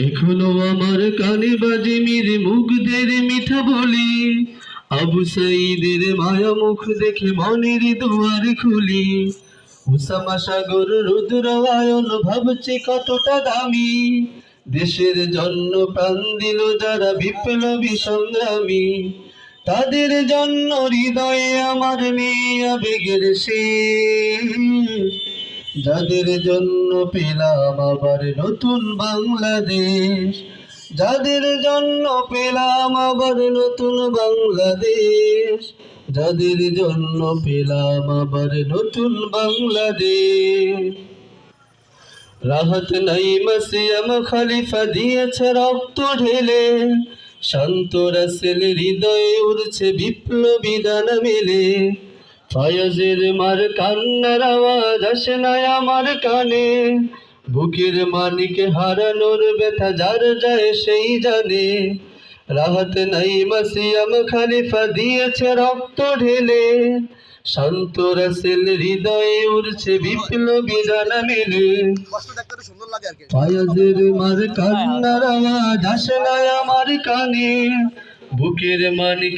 এখনো আমার কানে বাজে মীর মুগ্ধের মিঠা বলি, আবু সাঈদের মায়া মুখ দেখে মনের দুয়ার খুলি। উসামা সাগর রুদ্র আয়ন ভাবছে কতটা দামি, দেশের জন্য প্রাণ দিল যারা বিপ্লবী সংগ্রামী। তাদের জন্য হৃদয়ে আমার নেই আবেগের শেষ, যাদের জন্য পেলাম আবার নতুন বাংলাদেশ, যাদের জন্য পেলাম আবার নতুন বাংলাদেশ, যাদের জন্য পেলাম আবার নতুন বাংলাদেশ। রাহত নাঈম সিয়াম খলিফা দিয়েছে রক্ত ঢেলে, শান্ত রাসেল হৃদয়ে উড়ছে বিপ্লবী ডানা মেলে। ফয়েজের মার কান্নার আওয়াজ আসে না আমার কানে, বুকের মানিক হারানোর ব্যথা যার যায় সেই জানে। রাহত নাঈম সিয়াম খলিফা দিয়েছে রক্ত ঢেলে, শান্ত রাসেল হৃদয়ে উড়ছে বিপ্লবী ডানা মেলে। ফয়েজের মার কান্নার আওয়াজ আসে না আমার কানে, বুকের মানিক